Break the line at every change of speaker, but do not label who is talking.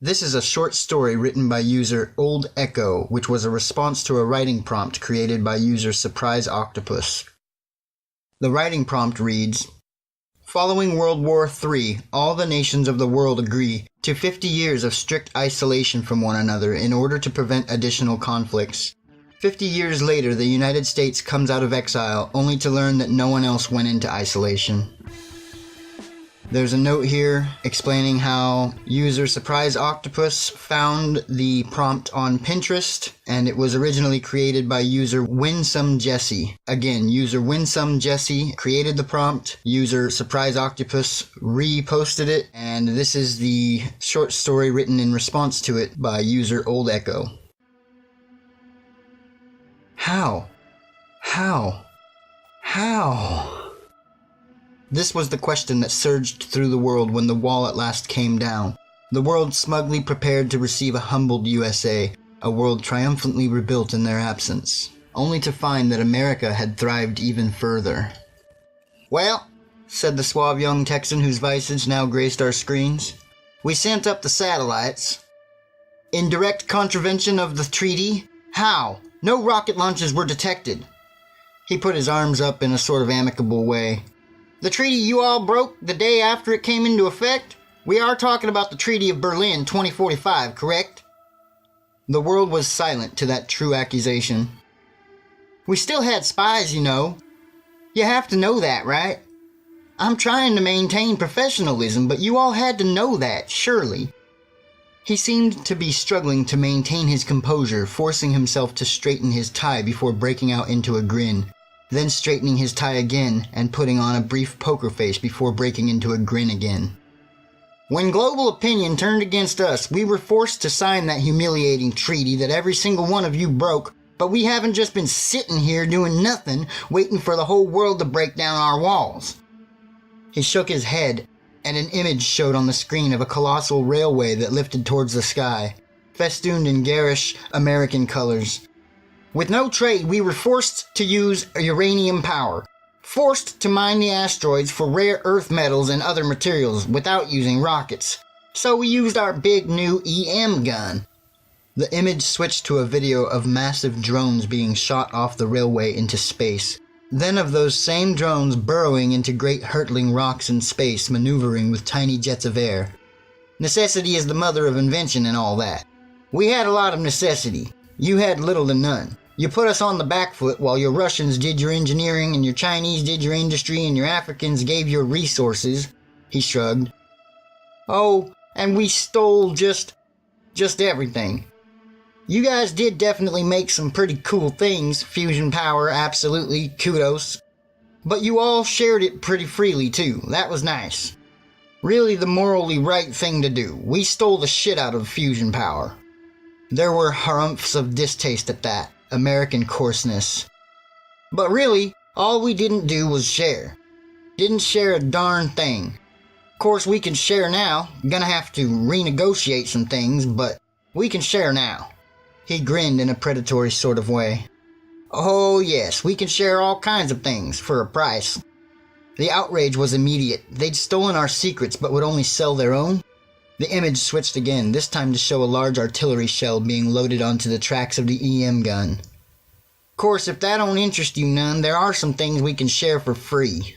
This is a short story written by user OldEcho, which was a response to a writing prompt created by user surpriseoctopus. The writing prompt reads, "Following World War III, all the nations of the world agree to 50 years of strict isolation from one another in order to prevent additional conflicts. 50 years later, the United States comes out of exile only to learn that no one else went into isolation." There's a note here explaining how user surpriseoctopus found the prompt on Pinterest, and it was originally created by user winsomejesse. Again, user winsomejesse created the prompt, user surpriseoctopus reposted it, and this is the short story written in response to it by user OldEcho. How? This was the question that surged through the world when the wall at last came down. The world smugly prepared to receive a humbled USA, a world triumphantly rebuilt in their absence, only to find that America had thrived even further. "Well," said the suave young Texan whose visage now graced our screens, "we sent up the satellites. In direct contravention of the treaty? How? No rocket launches were detected." He put his arms up in a sort of amicable way. "The treaty you all broke the day after it came into effect? We are talking about the Treaty of Berlin 2045, correct?" The world was silent to that true accusation. "We still had spies, you know. You have to know that, right? I'm trying to maintain professionalism, but you all had to know that, surely." He seemed to be struggling to maintain his composure, forcing himself to straighten his tie before breaking out into a grin, then straightening his tie again and putting on a brief poker face before breaking into a grin again. "When global opinion turned against us, we were forced to sign that humiliating treaty that every single one of you broke, but we haven't just been sitting here doing nothing, waiting for the whole world to break down our walls." He shook his head, and an image showed on the screen of a colossal railway that lifted towards the sky, festooned in garish American colors. "With no trade, we were forced to use uranium power, forced to mine the asteroids for rare earth metals and other materials without using rockets. So we used our big new EM gun." The image switched to a video of massive drones being shot off the railway into space. Then of those same drones burrowing into great hurtling rocks in space, maneuvering with tiny jets of air. Necessity is the mother of invention and all that. We had a lot of necessity. You had little to none. You put us on the back foot while your Russians did your engineering and your Chinese did your industry and your Africans gave your resources. He shrugged. "Oh, and we stole just everything. You guys did definitely make some pretty cool things, fusion power, absolutely, kudos. But you all shared it pretty freely too, that was nice. Really the morally right thing to do. We stole the shit out of fusion power." There were harumphs of distaste at that, American coarseness. "But really, all we didn't do was share. Didn't share a darn thing. Of course we can share now, gonna have to renegotiate some things, but we can share now." He grinned in a predatory sort of way. "Oh yes, we can share all kinds of things, for a price." The outrage was immediate. They'd stolen our secrets but would only sell their own? The image switched again, this time to show a large artillery shell being loaded onto the tracks of the EM gun. "Of course, if that don't interest you none, there are some things we can share for free."